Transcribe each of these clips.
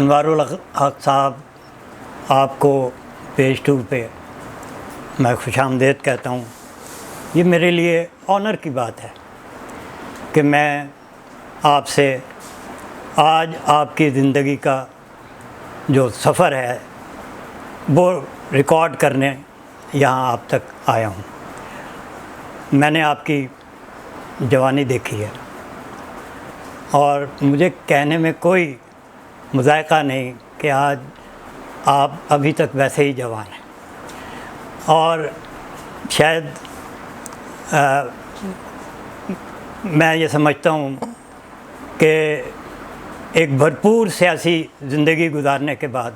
انوار الحق صاحب، آپ کو پیج 2 پہ میں خوش آمدید کہتا ہوں۔ یہ میرے لیے آنر کی بات ہے کہ میں آپ سے آج آپ کی زندگی کا جو سفر ہے وہ ریکارڈ کرنے یہاں آپ تک آیا ہوں۔ میں نے آپ کی جوانی دیکھی ہے اور مجھے کہنے میں کوئی مذائقہ نہیں کہ آج آپ ابھی تک ویسے ہی جوان ہیں، اور شاید میں یہ سمجھتا ہوں کہ ایک بھرپور سیاسی زندگی گزارنے کے بعد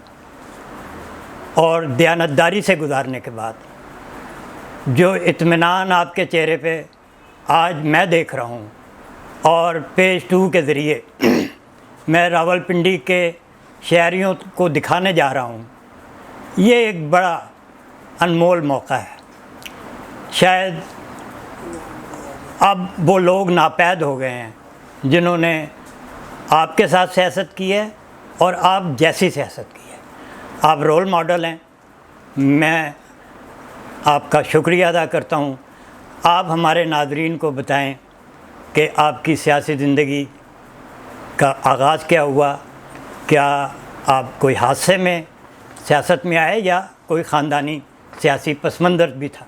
اور دیانتداری سے گزارنے کے بعد جو اطمینان آپ کے چہرے پہ آج میں دیکھ رہا ہوں، اور پیج 2 کے ذریعے میں راولپنڈی کے شہریوں کو دکھانے جا رہا ہوں، یہ ایک بڑا انمول موقع ہے۔ شاید اب وہ لوگ ناپید ہو گئے ہیں جنہوں نے آپ کے ساتھ سیاست کی ہے اور آپ جیسی سیاست کی ہے۔ آپ رول ماڈل ہیں، میں آپ کا شکریہ ادا کرتا ہوں۔ آپ ہمارے ناظرین کو بتائیں کہ آپ کی سیاسی زندگی کا آغاز کیا ہوا، کیا آپ کوئی حادثے میں سیاست میں آئے یا کوئی خاندانی سیاسی پس منظر بھی تھا؟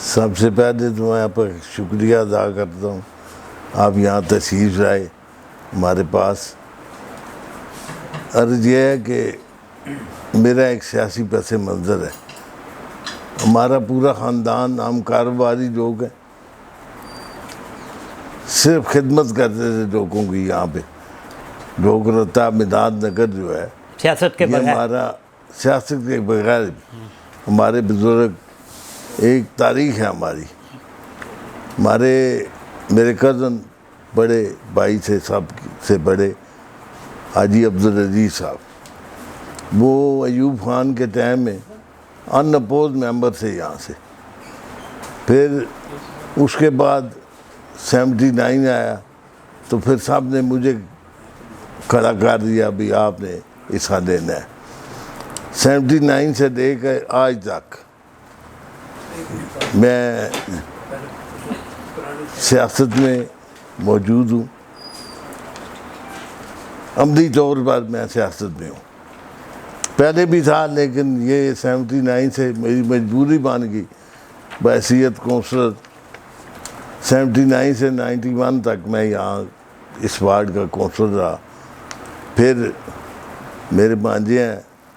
سب سے پہلے تو میں آپ کا شکریہ ادا کرتا ہوں، آپ یہاں تشریف لائے ہمارے پاس۔ عرض یہ ہے کہ میرا ایک سیاسی پس منظر ہے، ہمارا پورا خاندان، ہم کاروباری لوگ ہیں، صرف خدمت کرتے تھے لوگوں کی۔ یہاں پہ لوگ رتا مداد نگر جو ہے، سیاست کے یہ بغیر ہمارا سیاست کے بغیر ہمارے بزرگ ایک تاریخ ہے ہماری۔ میرے کزن بڑے بھائی سے سب سے بڑے حاجی عبدالعزیز صاحب، وہ ایوب خان کے ٹائم میں ان اپوز ممبر تھے یہاں سے۔ پھر اس کے بعد 79 آیا تو پھر سب نے مجھے کھڑا کر دیا، بھی آپ نے حصہ لینا ہے۔ 79 سے لے کر آج تک میں سیاست میں موجود ہوں، عملی طور پر میں سیاست میں ہوں۔ پہلے بھی تھا، لیکن یہ 79 سے میری مجبوری بن گئی بحیثیت کونسلر۔ 79 سے 91 تک میں یہاں اس وارڈ کا کونسلر رہا۔ پھر میرے بھانجے ہیں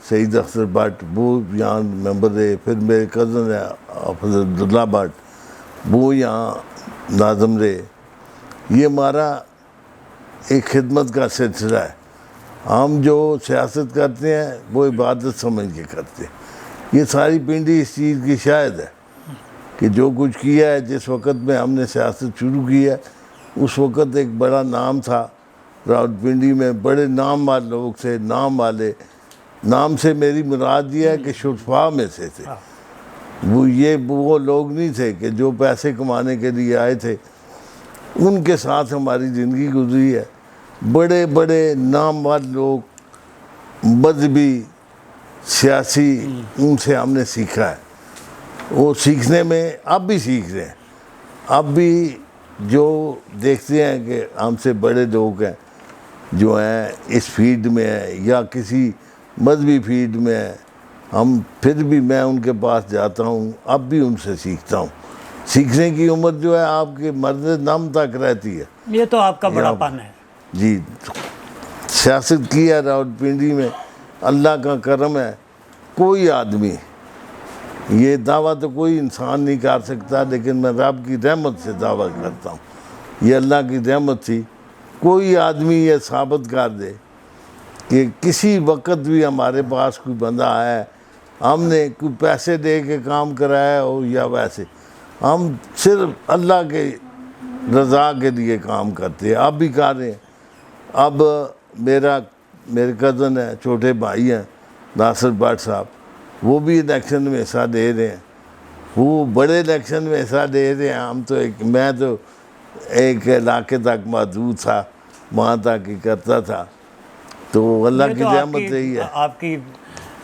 سعید اختر بٹ، وہ یہاں ممبر رہے۔ پھر میرے کزن ہیں حافظ عبداللہ بٹ، وہ یہاں ناظم رہے۔ یہ ہمارا ایک خدمت کا سلسلہ ہے۔ ہم جو سیاست کرتے ہیں وہ عبادت سمجھ کے کرتے ہیں۔ یہ ساری پنڈی اس چیز کی شاہد ہے کہ جو کچھ کیا ہے، جس وقت میں ہم نے سیاست شروع کی ہے، اس وقت ایک بڑا نام تھا راولپنڈی میں، بڑے نام والے لوگ تھے۔ نام والے، نام سے میری مراد یہ ہے کہ شرفا میں سے تھے۔ وہ لوگ نہیں تھے کہ جو پیسے کمانے کے لیے آئے تھے۔ ان کے ساتھ ہماری زندگی گزری ہے۔ بڑے بڑے نام والے لوگ، مذہبی، سیاسی، ان سے ہم نے سیکھا ہے۔ وہ سیکھنے میں اب بھی سیکھ رہے ہیں۔ اب بھی جو دیکھتے ہیں کہ ہم سے بڑے لوگ ہیں جو ہیں اس فیلڈ میں ہیں یا کسی مذہبی فیلڈ میں ہیں، پھر بھی میں ان کے پاس جاتا ہوں، اب بھی ان سے سیکھتا ہوں۔ سیکھنے کی عمر جو ہے آپ کے مرد نم تک رہتی ہے۔ یہ تو آپ کا بڑا پن ہے۔ جی، سیاست کی ہے راولپنڈی میں، اللہ کا کرم ہے۔ کوئی آدمی، یہ دعویٰ تو کوئی انسان نہیں کر سکتا، لیکن میں رب کی رحمت سے دعویٰ کرتا ہوں، یہ اللہ کی رحمت تھی۔ کوئی آدمی یہ ثابت کر دے کہ کسی وقت بھی ہمارے پاس کوئی بندہ آیا ہے، ہم نے کوئی پیسے دے کے کام کرایا ہو یا ویسے، ہم صرف اللہ کے رضا کے لیے کام کرتے ہیں۔ اب بھی کر رہے ہیں۔ اب میرے کزن ہیں، چھوٹے بھائی ہیں ناصر بٹ صاحب، وہ بھی الیکشن میں حصہ دے رہے ہیں۔ وہ بڑے الیکشن میں حصہ دے رہے ہیں۔ میں تو ایک علاقے تک محدود تھا، وہاں تک ہی کرتا تھا۔ تو اللہ یہ کی تو رحمت یہی ہے. آپ کی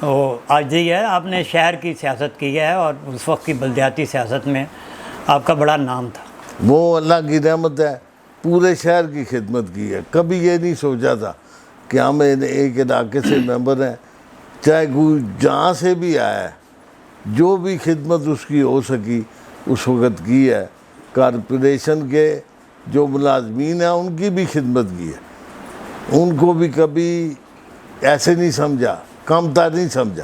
وہ عاجزی ہے. آپ نے شہر کی سیاست کی ہے اور اس وقت کی بلدیاتی سیاست میں آپ کا بڑا نام تھا. وہ اللہ کی رحمت ہے. پورے شہر کی خدمت کی ہے. کبھی یہ نہیں سوچا تھا کہ ہم ایک علاقے سے ممبر ہیں, چاہے کوئی جہاں سے بھی آیا ہے, جو بھی خدمت اس کی ہو سکی اس وقت کی ہے. کارپوریشن کے جو ملازمین ہیں ان کی بھی خدمت کی ہے. ان کو بھی کبھی ایسے نہیں سمجھا, کم تر نہیں سمجھا,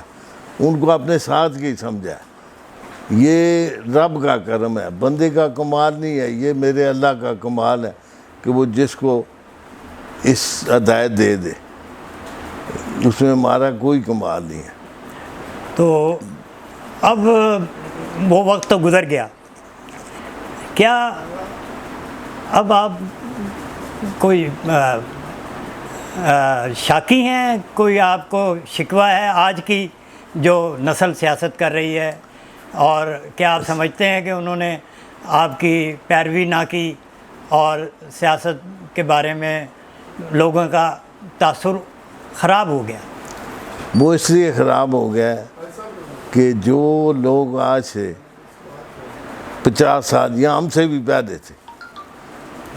ان کو اپنے ساتھ کی سمجھا. یہ رب کا کرم ہے, بندے کا کمال نہیں ہے, یہ میرے اللہ کا کمال ہے کہ وہ جس کو اس ہدایت دے دے. اس میں ہمارا کوئی کمال نہیں ہے. تو اب وہ وقت تو گزر گیا, کیا اب آپ کوئی شاکی ہیں, کوئی آپ کو شکوہ ہے آج کی جو نسل سیاست کر رہی ہے, اور کیا آپ سمجھتے ہیں کہ انہوں نے آپ کی پیروی نہ کی اور سیاست کے بارے میں لوگوں کا تاثر خراب ہو گیا؟ وہ اس لیے خراب ہو گیا ہے کہ جو لوگ آج سے 50 سال یا ہم سے بھی پہلے تھے,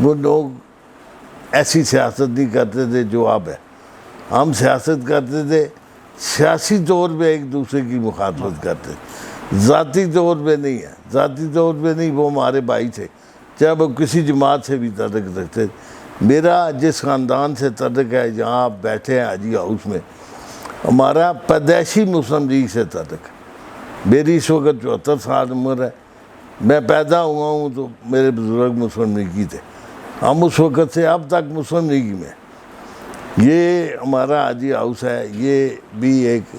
وہ لوگ ایسی سیاست نہیں کرتے تھے جو اب ہے. ہم سیاست کرتے تھے سیاسی طور پہ ایک دوسرے کی مخاطبت کرتے تھے, ذاتی طور پہ نہیں ہے. ذاتی طور پہ نہیں, وہ ہمارے بھائی تھے, چاہے وہ کسی جماعت سے بھی تعلق رکھتے تھے. میرا جس خاندان سے تعلق ہے, جہاں آپ بیٹھے ہیں حاجی ہاؤس میں, ہمارا پیدائشی مسلم لیگ سے تعلق ہے. میری اس وقت 74 سال عمر ہے. میں پیدا ہوا ہوں تو میرے بزرگ مسلم لیگی تھے. ہم اس وقت سے اب تک مسلم لیگی میں. یہ ہمارا حاجی ہاؤس ہے, یہ بھی ایک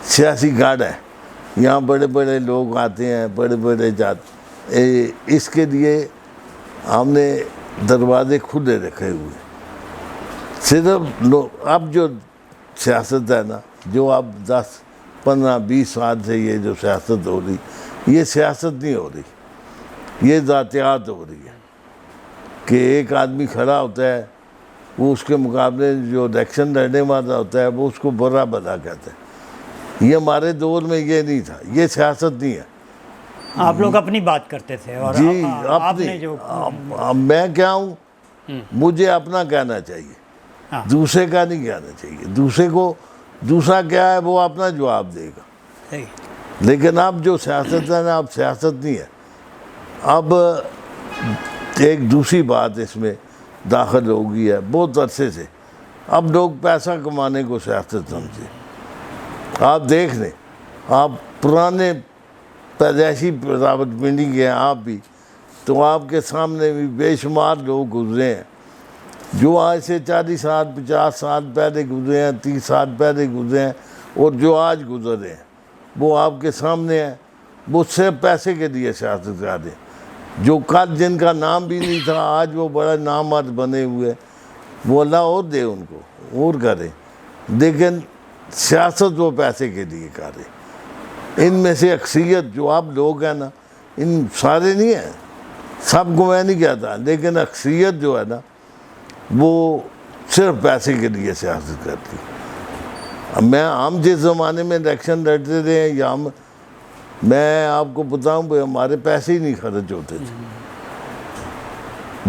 سیاسی گارڈ ہے. یہاں بڑے بڑے لوگ آتے ہیں, بڑے بڑے جاتے. اس کے لیے ہم نے دروازے کھلے رکھے ہوئے. صرف اب جو سیاست ہے نا, جو اب 10 15 20 سال سے یہ جو سیاست ہو رہی, یہ سیاست نہیں ہو رہی, یہ ذاتیات ہو رہی ہے. کہ ایک آدمی کھڑا ہوتا ہے, وہ اس کے مقابلے جو الیکشن لڑنے والا ہوتا ہے وہ اس کو برا بھلا کہتا ہے. یہ ہمارے دور میں یہ نہیں تھا, یہ سیاست نہیں ہے. آپ لوگ اپنی بات کرتے تھے اور جی آپ نے جو میں کیا ہوں, مجھے اپنا کہنا چاہیے, دوسرے کا نہیں کہنا چاہیے. دوسرے کو دوسرا کیا ہے وہ اپنا جواب دے گا. صحیح. لیکن اب جو سیاست ہے نا, اب سیاست نہیں ہے. اب ایک دوسری بات اس میں داخل ہو گئی ہے بہت عرصے سے. اب لوگ پیسہ کمانے کو سیاست سمجھے. آپ دیکھ لیں, آپ پرانے پیدائشی راولپنڈی کے ہیں آپ بھی, تو آپ کے سامنے بھی بے شمار لوگ گزرے ہیں جو آج سے 40 سال 50 سال پہلے گزرے ہیں, 30 سال پہلے گزرے ہیں, اور جو آج گزر رہے ہیں وہ آپ کے سامنے ہیں. وہ صرف پیسے کے لیے سیاست کر رہے ہیں. جو کل جن کا نام بھی نہیں تھا آج وہ بڑا نامور بنے ہوئے, وہ اللہ اور دے ان کو اور کرے. لیکن سیاست وہ پیسے کے لیے کر رہے. ان میں سے اکثریت جو آپ لوگ ہیں نا, ان سارے نہیں ہیں, سب کو میں نہیں کہتا, لیکن اکثریت جو ہے نا وہ صرف پیسے کے لیے سیاست کرتی. اب ہم جس زمانے میں الیکشن لڑتے تھے, یا میں آپ کو بتاؤں بھائی ہمارے پیسے ہی نہیں خرچ ہوتے تھے.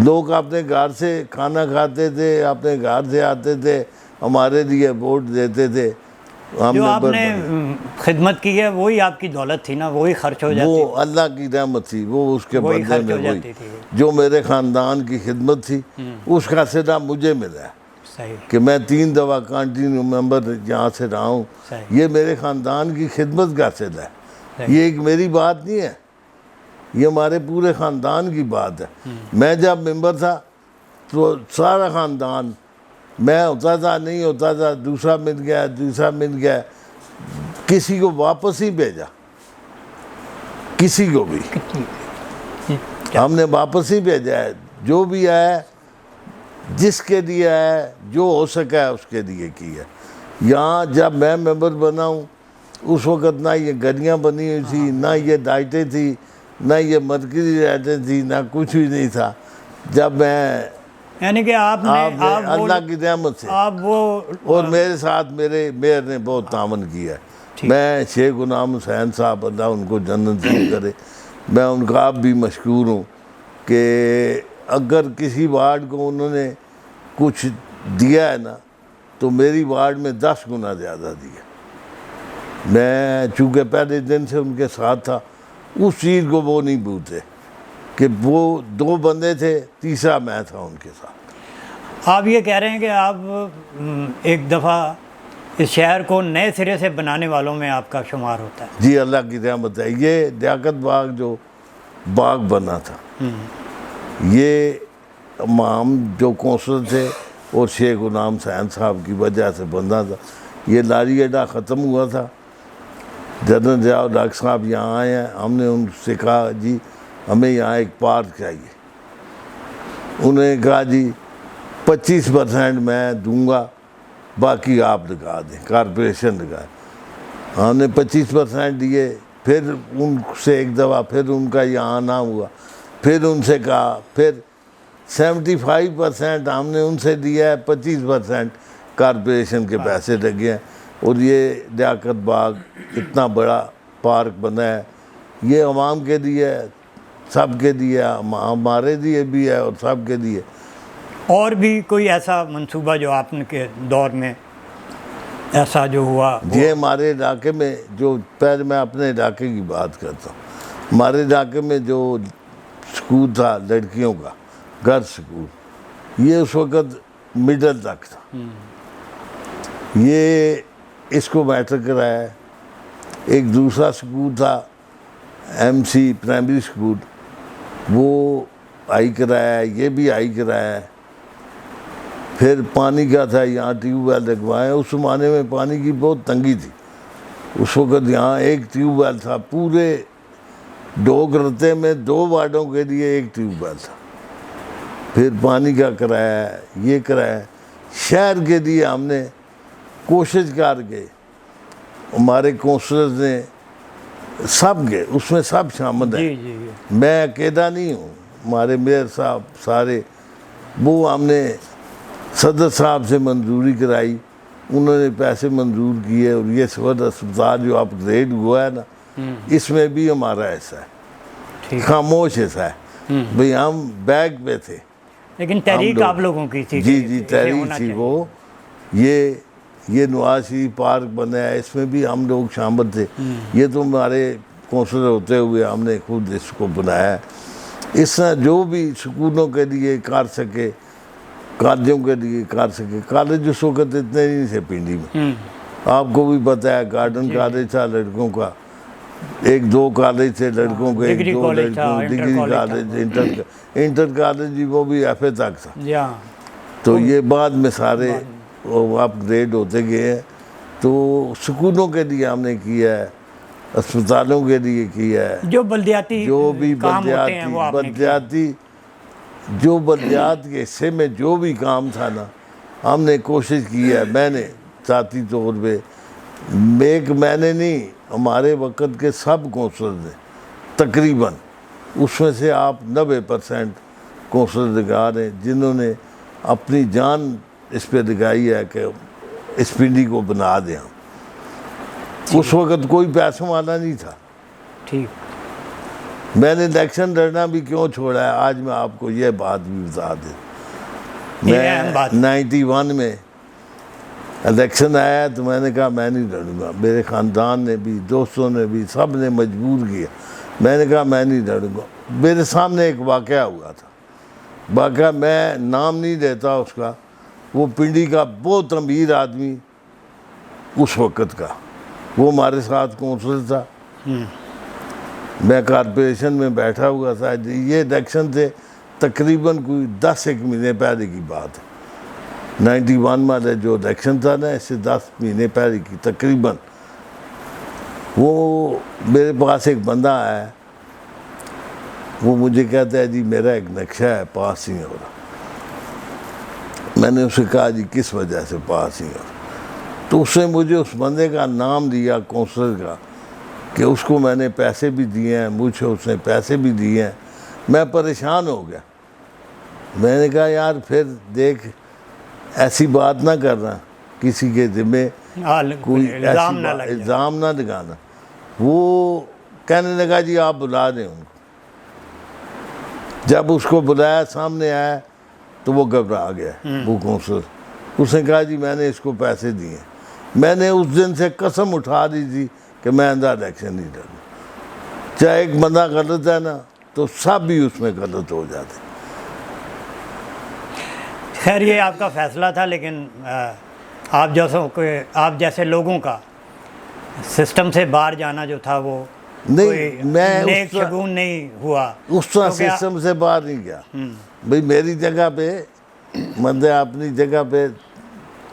لوگ اپنے گھر سے کھانا کھاتے تھے, اپنے گھر سے آتے تھے, ہمارے لیے ووٹ دیتے تھے. جو آپ نے خدمت کی ہے وہی آپ کی دولت تھی نا, وہی خرچ ہو جاتی. وہ اللہ کی رحمت تھی, وہ اس کے بدلے میں وہی جو میرے خاندان کی خدمت تھی اس کا صدہ مجھے ملا ہے. صحیح. کہ میں 3 دفعہ کنٹینیو ممبر جہاں سے رہا ہوں, یہ میرے خاندان کی خدمت کا صدہ ہے. یہ ایک میری بات نہیں ہے, یہ ہمارے پورے خاندان کی بات ہے. میں جب ممبر تھا تو سارا خاندان, میں ہوتا تھا نہیں ہوتا تھا, دوسرا مل گیا, دوسرا مل گیا, کسی کو واپس ہی بھیجا, کسی کو بھی ہم نے واپس ہی بھیجا ہے. جو بھی آیا جس کے لیے آیا, جو ہو سکا ہے اس کے لیے کی ہے. یہاں جب میں ممبر بنا ہوں اس وقت نہ یہ گلیاں بنی ہوئی تھی, نہ یہ لائٹیں تھی, نہ یہ مرکزی لائٹیں تھی, نہ کچھ بھی نہیں تھا. جب میں یعنی کہ آپ نے اللہ کی رحمت سے آپ وہ اور میرے ساتھ میرے میئر نے بہت تعاون کیا ہے. میں شیخ غلام حسین صاحب اللہ ان کو جنت نصیب کرے, میں ان کا اب بھی مشکور ہوں کہ اگر کسی وارڈ کو انہوں نے کچھ دیا ہے نا تو میری وارڈ میں 10 گنا زیادہ دیا. میں چونکہ پہلے دن سے ان کے ساتھ تھا, اس چیز کو وہ نہیں بھولتے کہ وہ 2 بندے تھے, تیسرا میں تھا ان کے ساتھ. آپ یہ کہہ رہے ہیں کہ آپ ایک دفعہ اس شہر کو نئے سرے سے بنانے والوں میں آپ کا شمار ہوتا ہے. جی اللہ کی رحمت ہے. یہ لیاقت باغ جو باغ بنا تھا, یہ امام جو کونسلر تھے اور شیخ غلام حسین صاحب کی وجہ سے بنا تھا. یہ لاری اڈا ختم ہوا تھا, جنرل ضیاء الحق صاحب یہاں آئے ہیں, ہم نے ان سے کہا جی ہمیں یہاں ایک پارک چاہیے. انہوں نے کہا جی 25% میں دوں گا, باقی آپ لگا دیں, کارپوریشن لگائے. ہم نے 25% دیے. پھر ان سے ایک دفعہ پھر ان کا یہاں آنا ہوا, پھر ان سے کہا, پھر 75% ہم نے ان سے دیا ہے, 25% کارپوریشن کے پیسے لگے ہیں. اور یہ لیاقت باغ اتنا بڑا پارک بنا ہے, یہ عوام کے لیے ہے, سب کے لیے, ہمارے لیے بھی ہے اور سب کے لیے. اور بھی کوئی ایسا منصوبہ جو آپ کے دور میں ایسا جو ہوا؟ یہ ہمارے علاقے میں جو, پہلے میں اپنے علاقے کی بات کرتا ہوں, ہمارے علاقے میں جو سکول تھا لڑکیوں کا, گرلز سکول, یہ اس وقت مڈل تک تھا. یہ اس کو میٹر کرایا ہے. ایک دوسرا سکول تھا MC پرائمری سکول, وہ آئی کرایا ہے, یہ بھی آئی کرایا ہے. پھر پانی کا تھا, یہاں ٹیوب ویل لگوائے. اس زمانے میں پانی کی بہت تنگی تھی. اس وقت یہاں ایک ٹیوب ویل تھا, پورے ڈوگ رتے میں 2 وارڈوں کے لیے ایک ٹیوب ویل تھا. پھر پانی کا کرایا ہے, یہ کرایا ہے. شہر کے لیے ہم نے کوشش کر کے, ہمارے کونسلرز نے سب کے, اس میں سب شامل ہیں, میں اکیلا نہیں ہوں, ہمارے میئر صاحب سارے, وہ ہم نے صدر صاحب سے منظوری کرائی, انہوں نے پیسے منظور کیے. اور یہ صفت اسپتال جو اپ گریڈ ہوا ہے نا, اس میں بھی ہمارا ایسا ہے, خاموش ایسا ہے بھئی ہم بیک پہ تھے, لیکن تحریک آپ لوگوں کی تھی. جی تحریک تھی وہ. یہ نواز شریف پارک بنا ہے, اس میں بھی ہم لوگ شامل تھے. یہ تو ہمارے کونسلر ہوتے ہوئے ہم نے خود اس کو بنایا ہے. اس طرح جو بھی سکولوں کے لیے کر سکے, کالجوں کے لیے کر سکے. کالج اس وقت اتنے نہیں تھے پنڈی میں, آپ کو بھی پتہ ہے. گارڈن کالج تھا لڑکوں کا, 1-2 کالج تھے لڑکوں کے, 1-2 لڑکوں, ڈگری کالج, انٹر کالج بھی, وہ بھی FA تک تھا. تو یہ بعد میں سارے اپ گریڈ ہوتے گئے ہیں. تو سکولوں کے لیے ہم نے کیا ہے, اسپتالوں کے لیے کیا ہے, جو بلدیاتی جو بھی بلدیاتی جو بلدیات کے حصے میں جو بھی کام تھا نا, ہم نے کوشش کی ہے. میں نے ذاتی طور پہ, میں نے نہیں, ہمارے وقت کے سب کونسلر نے تقریباً, اس میں سے آپ 90% کونسلر لگا ہیں جنہوں نے اپنی جان اس پہ لگائی ہے کہ اس پنڈی کو بنا دیں. اس وقت کوئی پیسوں والا نہیں تھا. میں نے الیکشن لڑنا بھی کیوں چھوڑا ہے, آج میں آپ کو یہ بات بھی بتا دیں. میں 91 میں الیکشن آیا تو میں نے کہا میں نہیں لڑوں گا. میرے خاندان نے بھی, دوستوں نے بھی, سب نے مجبور کیا. میں نے کہا میں نہیں لڑوں گا. میرے سامنے ایک واقعہ ہوا تھا, واقعہ میں نام نہیں لیتا اس کا. وہ پنڈی کا بہت امیر آدمی اس وقت کا, وہ ہمارے ساتھ کونسلر تھا. میں کارپوریشن میں بیٹھا ہوا تھا. یہ الیکشن تھے تقریباً کوئی 10 مہینے پہلے کی بات ہے. 91 والے جو الیکشن تھا نا, اس سے 10 مہینے پہلے کی تقریباً. وہ میرے پاس ایک بندہ آیا, وہ مجھے کہتا ہے جی میرا ایک نقشہ ہے پاس نہیں ہو رہا. میں نے اسے کہا جی کس وجہ سے پاس نہیں ہو رہا؟ تو اس نے مجھے اس بندے کا نام دیا کونسلر کا, کہ اس کو میں نے پیسے بھی دیے ہیں, مجھے اس نے پیسے بھی دیے ہیں. میں پریشان ہو گیا. میں نے کہا یار پھر دیکھ ایسی بات نہ کرنا کسی کے ذمے کوئی الزام نہ لگ جائے۔ الزام نہ لگانا۔ وہ کہنے لگا جی آپ بلا دیں ان کو۔ جب اس کو بلایا سامنے آیا تو وہ گھبرا گیا وہ کونسلر۔ اس نے کہا جی میں نے اس کو پیسے دیے، میں نے اس دن سے قسم اٹھا دی تھی کہ میں آئندہ الیکشن نہیں لڑوں۔ چاہے ایک بندہ غلط ہے نا تو سب بھی اس میں غلط ہو جاتے۔ خیر یہ آپ کا فیصلہ تھا، لیکن آپ جیسے لوگوں کا سسٹم سے باہر جانا جو تھا وہ نہیں، میں نیک شگون نہیں ہوا۔ اس طرح سسٹم سے باہر نہیں گیا بھئی، میری جگہ پہ مندے اپنی جگہ پہ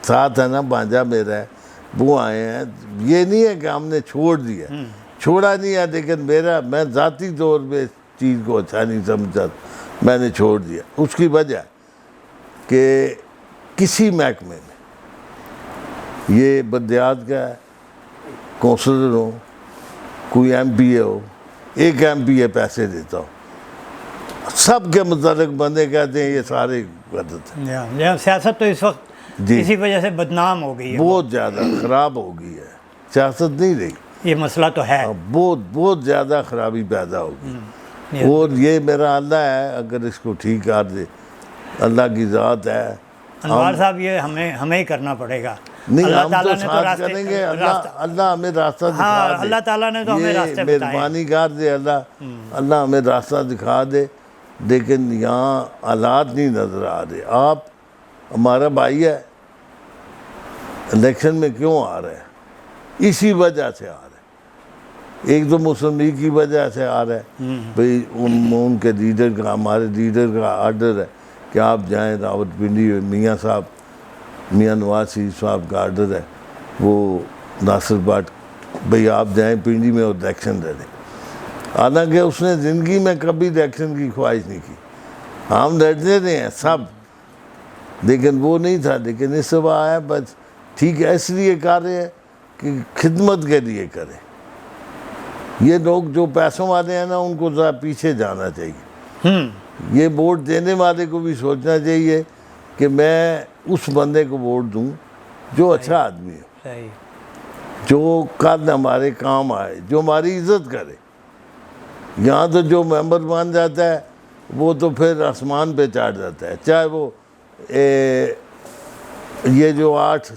ساتھ ہے نا، بانجا میرا ہے، وہ آئے ہیں۔ یہ نہیں ہے کہ ہم نے چھوڑ دیا، چھوڑا نہیں ہے، لیکن میں ذاتی طور پہ اس چیز کو اچھا نہیں سمجھتا، میں نے چھوڑ دیا۔ اس کی وجہ کہ کسی محکمے میں یہ بلدیات کا ہے، کونسلر ہو، کوئی ایم پی اے ہو، ایک ایم پی اے پیسے دیتا ہو، سب کے متعلق بندے کہتے ہیں یہ سارے غلط ہیں۔ سیاست تو اس وقت اسی وجہ سے بدنام ہو گئی ہے، بہت زیادہ خراب ہو گئی ہے، سیاست نہیں رہی، یہ مسئلہ تو ہے۔ بہت زیادہ خرابی پیدا ہوگی۔ اور یہ میرا اللہ ہے، اگر اس کو ٹھیک کر دے، اللہ کی ذات ہے۔ انوار صاحب یہ ہمیں ہی کرنا پڑے گا۔ نہیں، اللہ ہم تعالیٰ تو نے ساتھ کریں گے، اللہ ہمیں راستہ دکھا دے۔ اللہ تعالیٰ نے تو ہمیں راستے بتائے۔ مہربانی کر دے اللہ ہمیں راستہ دکھا دے، لیکن یہاں حالات نہیں نظر آ رہے۔ آپ ہمارا بھائی ہے، الیکشن میں کیوں آ رہا ہے؟ اسی وجہ سے آ رہا ہے۔ ایک تو مسلم لیگ کی وجہ سے آ رہا ہے، بھئی ان کے لیڈر کا، ہمارے لیڈر کا آرڈر ہے کہ آپ جائیں راوت پنڈی، میاں نواز شریف صاحب کا آرڈر ہے، وہ ناصر بٹ، بھئی آپ جائیں پنڈی میں اور الیکشن لڑیں۔ حالانکہ اس نے زندگی میں کبھی الیکشن کی خواہش نہیں کی، ہم لڑتے رہے ہیں سب، لیکن وہ نہیں تھا۔ لیکن اس سے آیا بس ٹھیک ہے، اس لیے کر رہے ہیں کہ خدمت کے لیے کریں۔ یہ لوگ جو پیسوں والے ہیں نا، ان کو ذرا پیچھے جانا چاہیے۔ یہ ووٹ دینے والے کو بھی سوچنا چاہیے کہ میں اس بندے کو ووٹ دوں جو اچھا آدمی ہے، جو کل ہمارے کام آئے، جو ہماری عزت کرے۔ یہاں تو جو ممبر بن جاتا ہے وہ تو پھر آسمان پہ چڑھ جاتا ہے، چاہے وہ یہ جو 8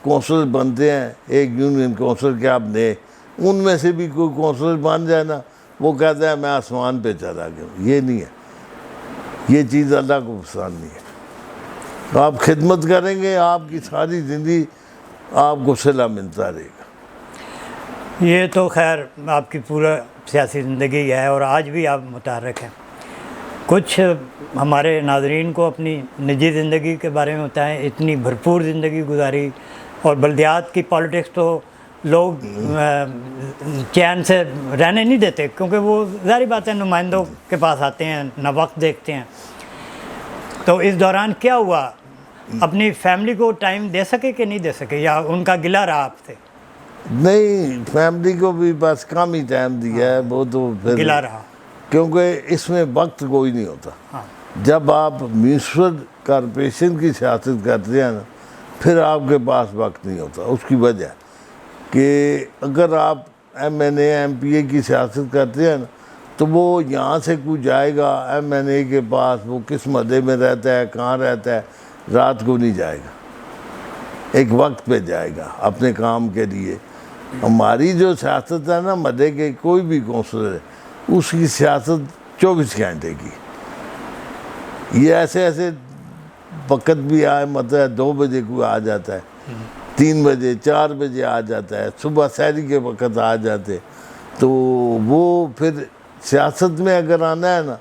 کونسلر بنتے ہیں ایک یونین کونسل کے اپنے، ان میں سے بھی کوئی کونسلر بن جائے نا، وہ کہتا ہے میں آسمان پہ چلا گیا ہوں۔ یہ نہیں ہے، یہ چیز اللہ کو پسند نہیں ہے۔ آپ خدمت کریں گے، آپ کی ساری زندگی آپ کو صلہ ملتا رہے گا۔ یہ تو خیر آپ کی پورا سیاسی زندگی ہے، اور آج بھی آپ متحرک ہیں۔ کچھ ہمارے ناظرین کو اپنی نجی زندگی کے بارے میں بتائیں۔ اتنی بھرپور زندگی گزاری، اور بلدیات کی پالیٹکس تو لوگ چین سے رہنے نہیں دیتے، کیونکہ وہ ظاہری بات ہے نمائندوں کے پاس آتے ہیں، نہ وقت دیکھتے ہیں۔ تو اس دوران کیا ہوا؟ اپنی فیملی کو ٹائم دے سکے کہ نہیں دے سکے، یا ان کا گلہ رہا آپ سے؟ نہیں، فیملی کو بھی بس کم ہی ٹائم دیا ہے، وہ تو پھر گلہ رہا، کیونکہ اس میں وقت کوئی نہیں ہوتا۔ جب آپ میونسپل کارپوریشن کی سیاست کرتے ہیں نا، پھر آپ کے پاس وقت نہیں ہوتا۔ اس کی وجہ کہ اگر آپ M N A M P A کی سیاست کرتے ہیں نا، تو وہ یہاں سے کوئی جائے گا ایم این اے کے پاس، وہ کس محلے میں رہتا ہے، کہاں رہتا ہے، رات کو نہیں جائے گا، ایک وقت پہ جائے گا اپنے کام کے لیے۔ ہماری جو سیاست ہے نا، محلے کے کوئی بھی کونسلر ہے، اس کی سیاست 24 گھنٹے کی۔ یہ ایسے وقت بھی آئے، مطلب 2 بجے کوئی آ جاتا ہے، 3 بجے 4 بجے آ جاتا ہے، صبح سحری کے وقت آ جاتے۔ تو وہ پھر سیاست میں اگر آنا ہے نا،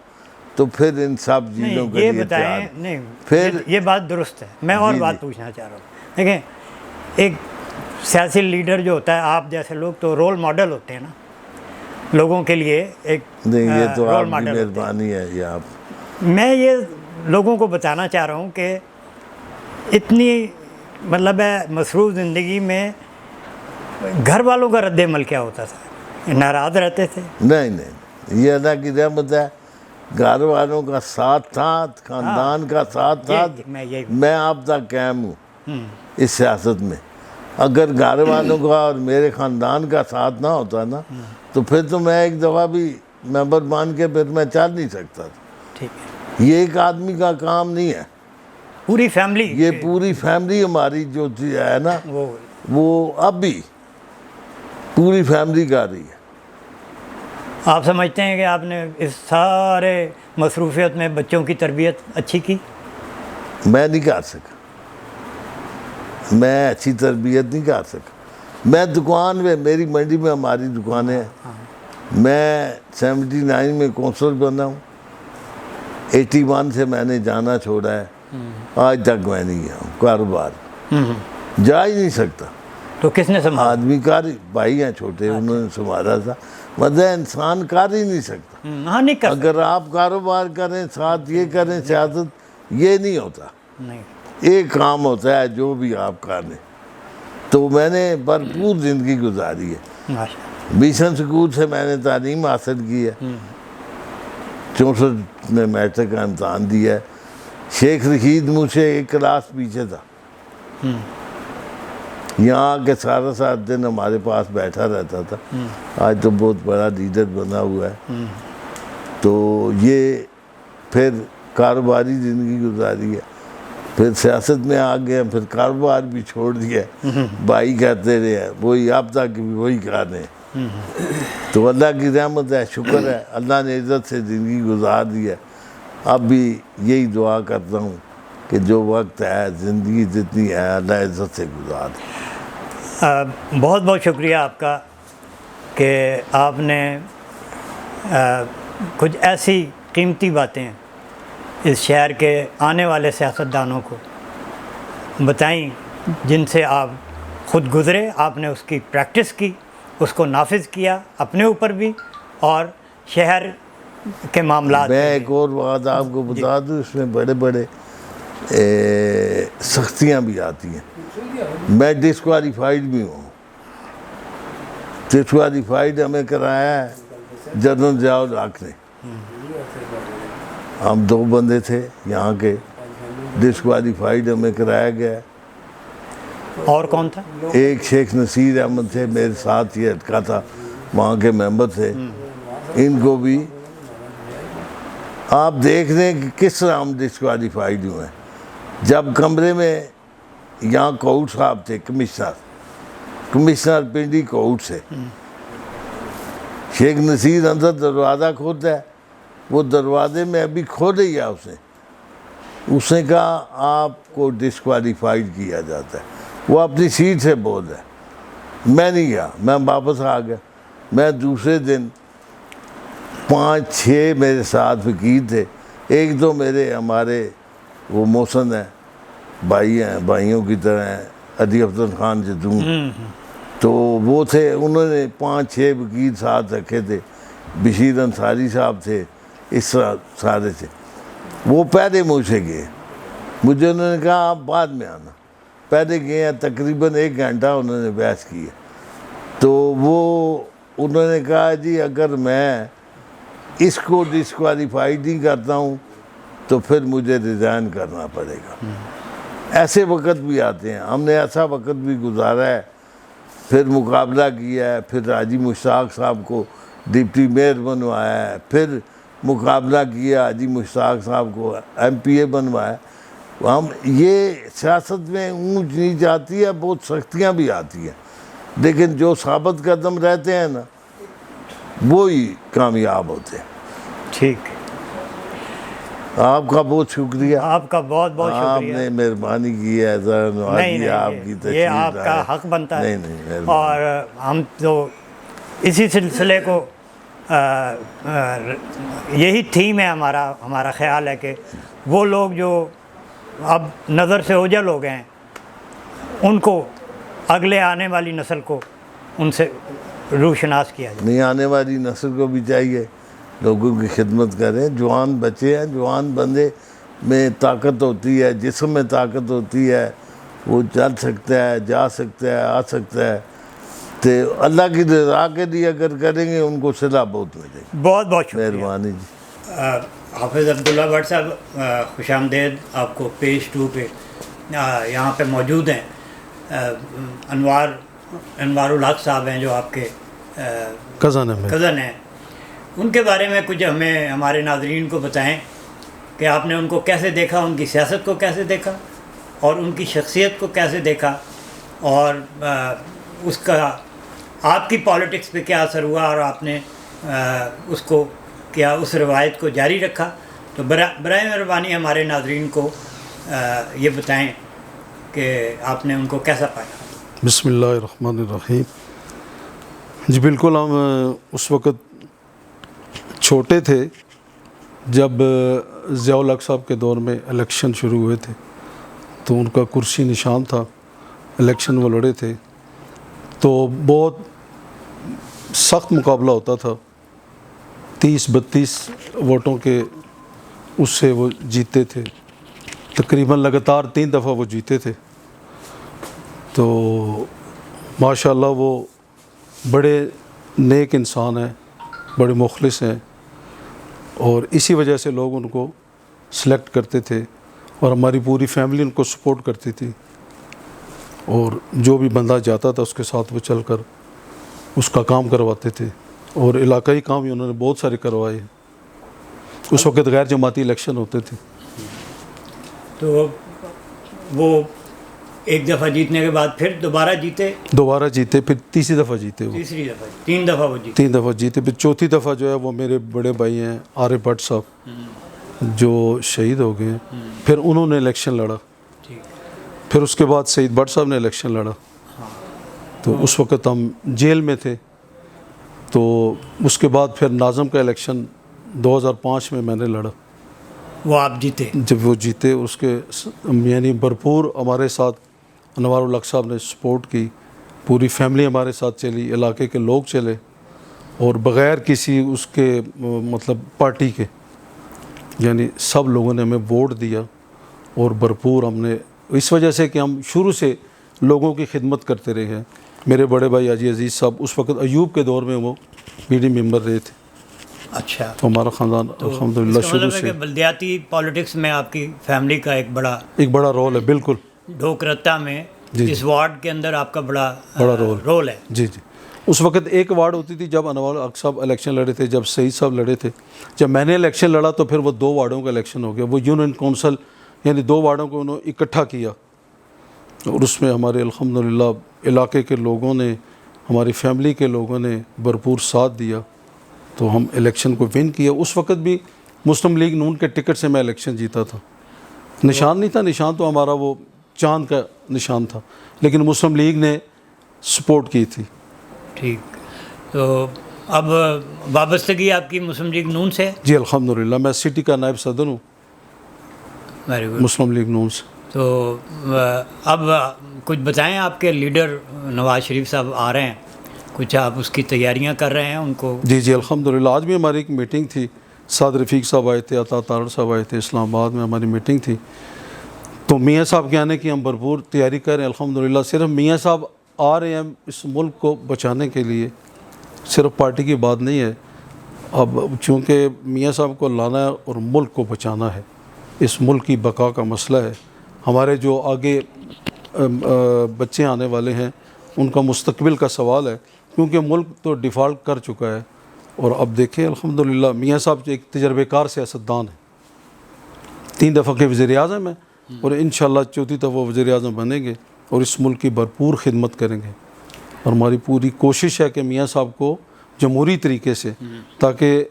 تو پھر ان سب چیزوں کے یہ لیے بتائیں، نہیں پھر یہ بات درست ہے۔ میں اور بات پوچھنا چاہ رہا ہوں، دیکھیں ایک سیاسی لیڈر جو ہوتا ہے، آپ جیسے لوگ تو رول ماڈل ہوتے ہیں نا لوگوں کے لیے، ایک نہیں، یہ تو رول آپ کی ماڈل ہوتے ہیں۔ مہربانی ہے یہ آپ۔ میں یہ لوگوں کو بتانا چاہ رہا ہوں کہ اتنی مطلب ہے مصروف زندگی میں گھر والوں کا رد عمل کیا ہوتا تھا؟ ناراض رہتے تھے؟ نہیں، یہ اللہ کی رحمت ہے گھر والوں کا ساتھ تھا، خاندان کا ساتھ تھا، میں اب تک قائم ہوں اس سیاست میں۔ اگر گھر والوں کا اور میرے خاندان کا ساتھ نہ ہوتا نا تو پھر تو میں ایک دفعہ بھی ممبر مان کے پھر میں چل نہیں سکتا تھا۔ یہ ایک آدمی کا کام نہیں ہے، پوری فیملی، یہ پوری فیملی ہماری جو ہے نا وہ اب بھی پوری فیملی کر رہی ہے۔ آپ سمجھتے ہیں کہ آپ نے اس سارے مصروفیت میں بچوں کی تربیت اچھی کی؟ میں نہیں کر سکا، میں اچھی تربیت نہیں کر سکا۔ میں دکان میں، میری منڈی میں ہماری دکانیں ہیں، میں 79 میں کونسلر بنا ہوں، 81 سے میں نے جانا چھوڑا ہے، آج تک میں نہیں گیا ہوں کاروبار، جا ہی نہیں سکتا۔ تو کس نے سنبھالا؟ آدمی بھائی ہیں چھوٹے، انہوں نے سنبھالا تھا، مطلب انسان کر ہی نہیں سکتا۔ ہاں نہیں کر، اگر آپ کاروبار کریں ساتھ یہ کریں سیاست، یہ نہیں ہوتا، نہیں ایک کام ہوتا ہے جو بھی آپ کر لیں۔ تو میں نے بھرپور زندگی گزاری ہے۔ بیسن سکول سے میں نے تعلیم حاصل کی ہے، 64 میں میٹرک کا امتحان دیا ہے۔ شیخ رشید مجھ سے ایک کلاس پیچھے تھا، یہاں آ کے سارا دن ہمارے پاس بیٹھا رہتا تھا، آج تو بہت بڑا لیڈر بنا ہوا ہے۔ تو یہ پھر کاروباری زندگی گزاری ہے، پھر سیاست میں آ گیا، پھر کاروبار بھی چھوڑ دیا، بھائی کرتے رہے، وہی اب تک بھی وہی کر رہے ہیں۔ تو اللہ کی رحمت ہے، شکر ہے، اللہ نے عزت سے زندگی گزار دی ہے۔ اب بھی یہی دعا کرتا ہوں کہ جو وقت ہے، زندگی جتنی ہے، اللہ عزت سے گزار دے۔ بہت بہت شکریہ آپ کا کہ آپ نے کچھ ایسی قیمتی باتیں اس شہر کے آنے والے سیاستدانوں کو بتائیں جن سے آپ خود گزرے، آپ نے اس کی پریکٹس کی، اس کو نافذ کیا اپنے اوپر بھی اور شہر کے معاملات۔ میں ایک اور بات آپ کو بتا دوں، اس میں بڑے بڑے سختیاں بھی آتی ہیں۔ میں ڈسکوالیفائڈ بھی ہوں، ڈسکوالیفائڈ ہمیں کرایا ہے جنرل ضیاء الحق نے۔ ہم 2 بندے تھے یہاں کے، ڈسکوالیفائڈ ہمیں کرایا گیا ہے۔ اور کون تھا؟ ایک شیخ نصیر احمد تھے، میرے ساتھ یہ اٹکا تھا، وہاں کے ممبر تھے، ان کو بھی آپ دیکھ لیں کہ کس طرح ہم ڈسکوالیفائڈ ہوئے ہیں۔ جب کمرے میں یہاں کوٹ صاحب تھے، کمشنر پنڈی کوٹ سے، شیخ نصیر اندر دروازہ کھولتا ہے، وہ دروازے میں ابھی کھولے ہی ہے اس نے کہا آپ کو ڈسکوالیفائڈ کیا جاتا ہے۔ وہ اپنی سیٹ سے بول رہا ہے، میں نہیں گیا، میں واپس آ گیا۔ میں دوسرے دن 5-6 میرے ساتھ وکیل تھے، ایک تو ہمارے وہ محسن ہیں، بھائی ہیں، بھائیوں کی طرح ہیں، علی افضل خان جدون، تو وہ تھے، انہوں نے 5-6 وکیل ساتھ رکھے تھے، بشیر انصاری صاحب تھے، اس طرح سارے تھے۔ وہ پہلے مجھ سے گئے، مجھے انہوں نے کہا آپ بعد میں آنا، پہلے گئے ہیں، تقریباً 1 گھنٹہ انہوں نے بحث کی ہے۔ تو انہوں نے کہا جی اگر میں اس کو ڈسکوالیفائڈ نہیں کرتا ہوں تو پھر مجھے ریزائن کرنا پڑے گا۔ ایسے وقت بھی آتے ہیں، ہم نے ایسا وقت بھی گزارا ہے، پھر مقابلہ کیا ہے، پھر حاجی مشتاق صاحب کو ڈپٹی میئر بنوایا ہے، پھر مقابلہ کیا حاجی مشتاق صاحب کو MP بنوایا۔ ہم یہ سیاست میں اونچ نیچ آتی ہے، بہت سختیاں بھی آتی ہیں، لیکن جو ثابت قدم رہتے ہیں نا وہی کامیاب ہوتے ہیں۔ ٹھیک، آپ کا بہت شکریہ، آپ کا بہت بہت شکریہ، آپ نے مہربانی کی ہے، آپ کی تشریف، یہ آپ کا حق بنتا ہے۔ نہیں، اور ہم تو اسی سلسلے کو یہی تھیم ہے ہمارا خیال ہے کہ وہ لوگ جو اب نظر سے اوجھل ہو گئے ہیں ان کو، اگلے آنے والی نسل کو ان سے روشناس کیا جائے۔ نہیں، آنے والی نسل کو بھی چاہیے لوگوں کی خدمت کریں۔ جوان بچے ہیں، جوان بندے میں طاقت ہوتی ہے، جسم میں طاقت ہوتی ہے، وہ چل سکتا ہے، جا سکتا ہے، آ سکتا ہے، تو اللہ کی رضا کے لیے اگر کریں گے ان کو صلاح بہت ملے گی۔ بہت بہت شکریہ، مہربانی جی۔ حافظ عبداللہ بٹ صاحب خوش آمدید آپ کو پیج 2 پہ یہاں پہ موجود ہیں. انوار الحق صاحب ہیں جو آپ کے کزن ہیں. ان کے بارے میں کچھ ہمیں ہمارے ناظرین کو بتائیں کہ آپ نے ان کو کیسے دیکھا, ان کی سیاست کو کیسے دیکھا اور ان کی شخصیت کو کیسے دیکھا, اور اس کا آپ کی پالیٹکس پہ کیا اثر ہوا, اور آپ نے اس کو کیا اس روایت کو جاری رکھا. تو برائے مہربانی ہمارے ناظرین کو یہ بتائیں کہ آپ نے ان کو کیسا پایا. بسم اللہ الرحمن الرحیم. جی بالکل, ہم اس وقت چھوٹے تھے جب ضیاء الحق صاحب کے دور میں الیکشن شروع ہوئے تھے, تو ان کا کرسی نشان تھا, الیکشن وہ لڑے تھے, تو بہت سخت مقابلہ ہوتا تھا. 30-32 ووٹوں کے اس سے وہ جیتے تھے, تقریباً لگاتار 3 دفعہ وہ جیتے تھے. تو ماشاءاللہ وہ بڑے نیک انسان ہیں, بڑے مخلص ہیں, اور اسی وجہ سے لوگ ان کو سلیکٹ کرتے تھے, اور ہماری پوری فیملی ان کو سپورٹ کرتی تھی, اور جو بھی بندہ جاتا تھا اس کے ساتھ وہ چل کر اس کا کام کرواتے تھے, اور علاقائی کام بھی انہوں نے بہت سارے کروائے. اس وقت غیر جماعتی الیکشن ہوتے تھے. تو وہ ایک دفعہ جیتنے کے بعد پھر دوبارہ جیتے, پھر تیسری دفعہ جیتے. وہ تیسری دفعہ 3 دفعہ وہ جیتے. 3 دفعہ جیتے. پھر چوتھی دفعہ جو ہے وہ میرے بڑے بھائی ہیں عارف بٹ صاحب, جو شہید ہو گئے ہیں, پھر انہوں نے الیکشن لڑا. پھر اس کے بعد سعید بٹ صاحب نے الیکشن لڑا. تو اس وقت ہم جیل میں تھے. تو اس کے بعد پھر ناظم کا الیکشن 2005 میں نے لڑا. وہ آپ جیتے. جب وہ جیتے, اس کے یعنی بھرپور ہمارے ساتھ انوار الحق صاحب نے سپورٹ کی, پوری فیملی ہمارے ساتھ چلی, علاقے کے لوگ چلے, اور بغیر کسی اس کے مطلب پارٹی کے, یعنی سب لوگوں نے ہمیں ووٹ دیا, اور بھرپور ہم نے, اس وجہ سے کہ ہم شروع سے لوگوں کی خدمت کرتے رہے ہیں. میرے بڑے بھائی حاجی عزیز صاحب اس وقت ایوب کے دور میں وہ پی ڈی ممبر رہے تھے. اچھا. تو ہمارا خاندان الحمدللہ شروع سے بلدیاتی پالیٹکس میں آپ کی فیملی کا ایک بڑا رول ہے. بالکل, ڈھوکرتا میں اس وارڈ کے اندر آپ کا بڑا رول ہے. جی جی. اس وقت ایک وارڈ ہوتی تھی جب انوار الحق صاحب الیکشن لڑے تھے, جب سعید صاحب لڑے تھے. جب میں نے الیکشن لڑا تو پھر وہ 2 وارڈوں کا الیکشن ہو گیا. وہ یونین کونسل یعنی 2 وارڈوں کو انہوں نے اکٹھا کیا, اور اس میں ہمارے الحمدللہ علاقے کے لوگوں نے, ہماری فیملی کے لوگوں نے بھرپور ساتھ دیا, تو ہم الیکشن کو ون کیا. اس وقت بھی مسلم لیگ نون کے ٹکٹ سے میں الیکشن جیتا تھا. نشان نہیں تھا, نشان تو ہمارا وہ چاند کا نشان تھا, لیکن مسلم لیگ نے سپورٹ کی تھی. ٹھیک. تو اب وابستگی آپ کی مسلم لیگ نون سے؟ جی الحمدللہ, میں سٹی کا نائب صدر ہوں. Very good. مسلم لیگ نون سے. تو اب کچھ بتائیں, آپ کے لیڈر نواز شریف صاحب آ رہے ہیں, کچھ آپ اس کی تیاریاں کر رہے ہیں ان کو؟ جی جی الحمدللہ. آج بھی ہماری ایک میٹنگ تھی, سعد رفیق صاحب آئے تھے, عطا طارڑ صاحب آئے تھے, اسلام آباد میں ہماری میٹنگ تھی. تو میاں صاحب کے آنے کی ہم بھرپور تیاری کر رہے ہیں الحمدللہ. صرف میاں صاحب آ رہے ہیں اس ملک کو بچانے کے لیے, صرف پارٹی کی بات نہیں ہے. اب چونکہ میاں صاحب کو لانا ہے اور ملک کو بچانا ہے, اس ملک کی بقا کا مسئلہ ہے. ہمارے جو آگے بچے آنے والے ہیں ان کا مستقبل کا سوال ہے, کیونکہ ملک تو ڈیفالٹ کر چکا ہے. اور اب دیکھیں الحمدللہ میاں صاحب ایک تجربے کار سیاستدان ہیں, 3 دفعہ کے وزیر اعظم ہیں, اور انشاءاللہ 4تھی دفعہ وہ وزیر اعظم بنیں گے, اور اس ملک کی بھرپور خدمت کریں گے. اور ہماری پوری کوشش ہے کہ میاں صاحب کو جمہوری طریقے سے, تاکہ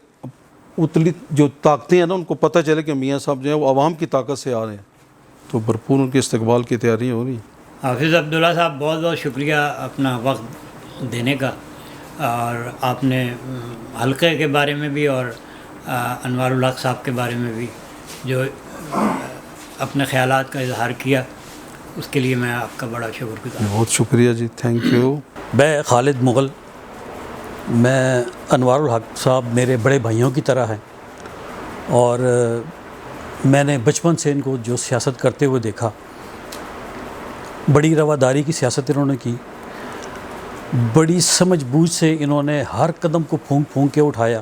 اتلی جو طاقتیں ہیں نا ان کو پتہ چلے کہ میاں صاحب جو ہیں وہ عوام کی طاقت سے آ رہے ہیں, تو بھرپور ان کے استقبال کی تیاری ہو رہی ہیں. حافظ عبداللہ صاحب بہت بہت شکریہ اپنا وقت دینے کا, اور آپ نے حلقے کے بارے میں بھی اور انوار الحق صاحب کے بارے میں بھی جو اپنے خیالات کا اظہار کیا, اس کے لیے میں آپ کا بڑا شکر گزار ہوں. بہت شکریہ جی, تھینک یو. میں خالد مغل, میں انوار الحق صاحب میرے بڑے بھائیوں کی طرح ہیں, اور میں نے بچپن سے ان کو جو سیاست کرتے ہوئے دیکھا, بڑی رواداری کی سیاست انہوں نے کی, بڑی سمجھ بوجھ سے انہوں نے ہر قدم کو پھونک پھونک کے اٹھایا,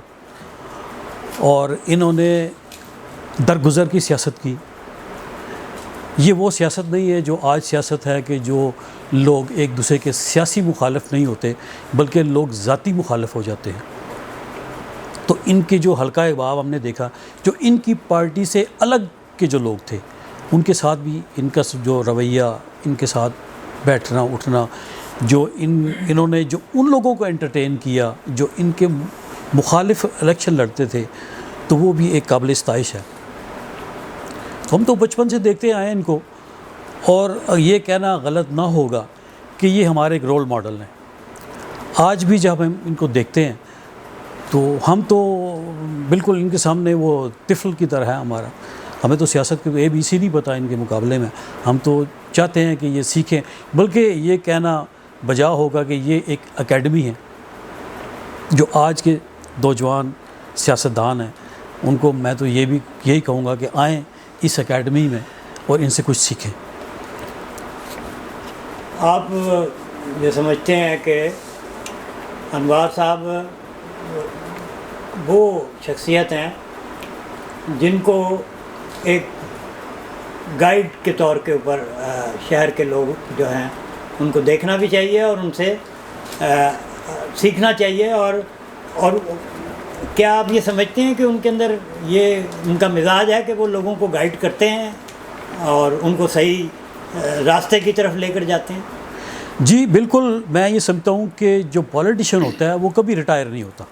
اور انہوں نے درگزر کی سیاست کی. یہ وہ سیاست نہیں ہے جو آج سیاست ہے کہ جو لوگ ایک دوسرے کے سیاسی مخالف نہیں ہوتے بلکہ لوگ ذاتی مخالف ہو جاتے ہیں. تو ان کے جو حلقہ احباب ہم نے دیکھا، جو ان کی پارٹی سے الگ کے جو لوگ تھے ان کے ساتھ بھی ان کا جو رویہ، ان کے ساتھ بیٹھنا اٹھنا، جو انہوں نے جو ان لوگوں کو انٹرٹین کیا جو ان کے مخالف الیکشن لڑتے تھے، تو وہ بھی ایک قابل ستائش ہے. ہم تو بچپن سے دیکھتے آئے ہیں ان کو، اور یہ کہنا غلط نہ ہوگا کہ یہ ہمارے ایک رول ماڈل ہیں. آج بھی جب ہم ان کو دیکھتے ہیں تو ہم تو بالکل ان کے سامنے وہ طفل کی طرح ہے ہمارا. ہمیں تو سیاست کے اے بی سی نہیں پتہ ان کے مقابلے میں. ہم تو چاہتے ہیں کہ یہ سیکھیں، بلکہ یہ کہنا بجا ہوگا کہ یہ ایک اکیڈمی ہے جو آج کے نوجوان سیاستدان ہیں ان کو میں تو یہی کہوں گا کہ آئیں اس اکیڈمی میں اور ان سے کچھ سیکھیں. آپ یہ سمجھتے ہیں کہ انوار صاحب وہ شخصیت ہیں جن کو ایک گائیڈ کے طور کے اوپر شہر کے لوگ جو ہیں ان کو دیکھنا بھی چاہیے اور ان سے سیکھنا چاہیے، اور کیا آپ یہ سمجھتے ہیں کہ ان کے اندر یہ ان کا مزاج ہے کہ وہ لوگوں کو گائیڈ کرتے ہیں اور ان کو صحیح راستے کی طرف لے کر جاتے ہیں؟ جی بالکل، میں یہ سمجھتا ہوں کہ جو پولیٹیشین ہوتا ہے وہ کبھی ریٹائر نہیں ہوتا.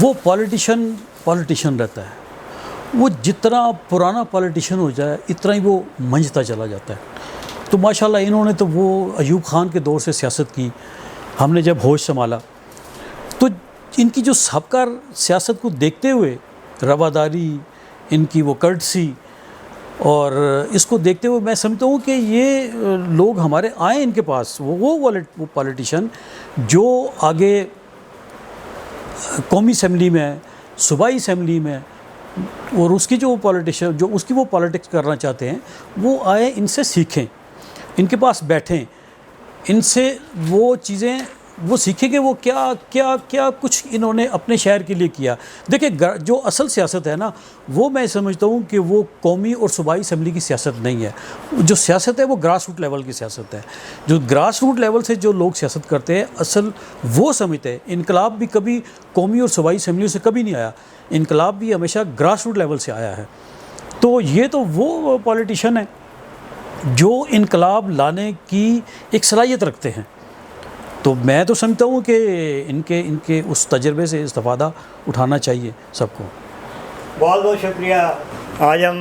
وہ پولیٹیشین رہتا ہے. وہ جتنا پرانا پولیٹیشین ہو جائے اتنا ہی وہ منجھتا چلا جاتا ہے. تو ماشاءاللہ انہوں نے تو وہ ایوب خان کے دور سے سیاست کی. ہم نے جب ہوش سنبھالا تو ان کی جو سابقہ سیاست کو دیکھتے ہوئے رواداری، ان کی وہ کرٹسی، اور اس کو دیکھتے ہوئے میں سمجھتا ہوں کہ یہ لوگ ہمارے آئیں ان کے پاس وہ پولیٹیشین جو آگے قومی اسمبلی میں، صوبائی اسمبلی میں، اور اس کی جو پولیٹیشین جو اس کی وہ پالیٹکس کرنا چاہتے ہیں وہ آئیں ان سے سیکھیں، ان کے پاس بیٹھیں، ان سے وہ چیزیں وہ سیکھیں کہ وہ کیا کچھ انہوں نے اپنے شہر کے لیے کیا. دیکھیں جو اصل سیاست ہے نا وہ میں سمجھتا ہوں کہ وہ قومی اور صوبائی اسمبلی کی سیاست نہیں ہے. جو سیاست ہے وہ گراس روٹ لیول کی سیاست ہے. جو گراس روٹ لیول سے جو لوگ سیاست کرتے ہیں اصل وہ سمجھتے ہیں. انقلاب بھی کبھی قومی اور صوبائی اسمبلیوں سے کبھی نہیں آیا. انقلاب بھی ہمیشہ گراس روٹ لیول سے آیا ہے. تو یہ تو وہ پولیٹیشین ہیں جو انقلاب لانے کی ایک صلاحیت رکھتے ہیں. تو میں تو سمجھتا ہوں کہ ان کے اس تجربے سے استفادہ اٹھانا چاہیے سب کو. بہت بہت شکریہ. آج ہم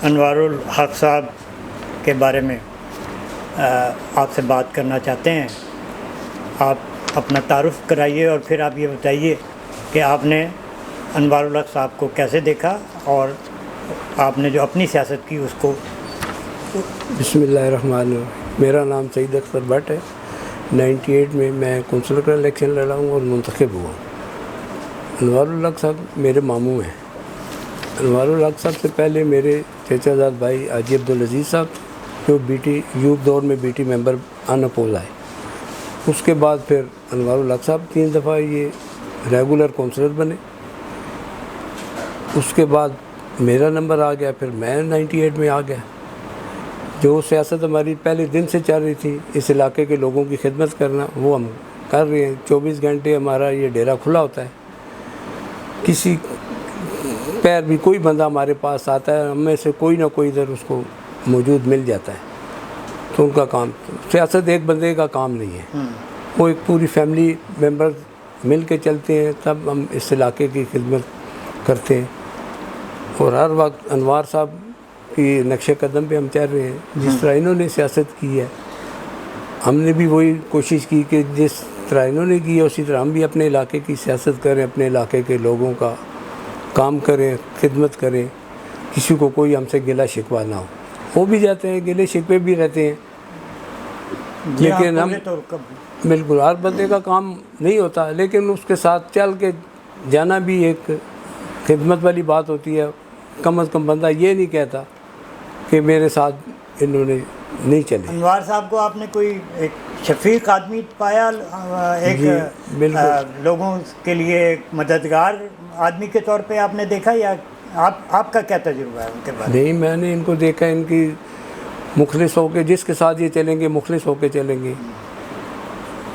انوار الحق صاحب کے بارے میں آپ سے بات کرنا چاہتے ہیں. آپ اپنا تعارف کرائیے اور پھر آپ یہ بتائیے کہ آپ نے انوار الحق صاحب کو کیسے دیکھا اور آپ نے جو اپنی سیاست کی اس کو. بسم اللہ الرحمن الرحیم. میرا نام سعید اختر بٹ ہے. 98 میں میں کونسلر کا الیکشن لڑا ہوں اور منتخب ہوا. انوار الحق صاحب میرے ماموں ہیں. انوار الحق صاحب سے پہلے میرے چچا زاد بھائی حاجی عبدالعزیز صاحب جو یوتھ دور میں BT ممبر ان اپوز آئے. اس کے بعد پھر انوار الحق صاحب 3 دفعہ یہ ریگولر کونسلر بنے. اس کے بعد میرا نمبر آ گیا, پھر میں 98 میں آ گیا. جو سیاست ہماری پہلے دن سے چل رہی تھی اس علاقے کے لوگوں کی خدمت کرنا وہ ہم کر رہے ہیں. 24 گھنٹے ہمارا یہ ڈیرا کھلا ہوتا ہے. کسی پیر بھی کوئی بندہ ہمارے پاس آتا ہے, ہم میں سے کوئی نہ کوئی ادھر اس کو موجود مل جاتا ہے. تو ان کا کام, سیاست ایک بندے کا کام نہیں ہے, وہ ایک پوری فیملی ممبر مل کے چلتے ہیں, تب ہم اس علاقے کی خدمت کرتے ہیں. اور ہر وقت انوار صاحب کی نقش قدم پہ ہم چل رہے ہیں. جس طرح انہوں نے سیاست کی ہے ہم نے بھی وہی کوشش کی کہ جس طرح انہوں نے کی ہے اسی طرح ہم بھی اپنے علاقے کی سیاست کریں, اپنے علاقے کے لوگوں کا کام کریں, خدمت کریں. کسی کو کوئی ہم سے گلہ شکوہ نہ ہو. وہ بھی جاتے ہیں, گلے شکوے بھی رہتے ہیں, لیکن ہم بالکل ہر بندے کا کام نہیں ہوتا, لیکن اس کے ساتھ چل کے جانا بھی ایک خدمت والی بات ہوتی ہے. کم از کم بندہ یہ نہیں کہتا کہ میرے ساتھ انہوں نے نہیں چلے. انوار صاحب کو آپ نے کوئی ایک شفیق آدمی پایا, ایک بالکل لوگوں کے لیے ایک مددگار آدمی کے طور پہ آپ نے دیکھا, یا آپ کا کیا تجربہ ہے ان کے بارے میں؟ نہیں، میں نے ان کو دیکھا، ان کی مخلص ہو کے جس کے ساتھ یہ چلیں گے مخلص ہو کے چلیں گے.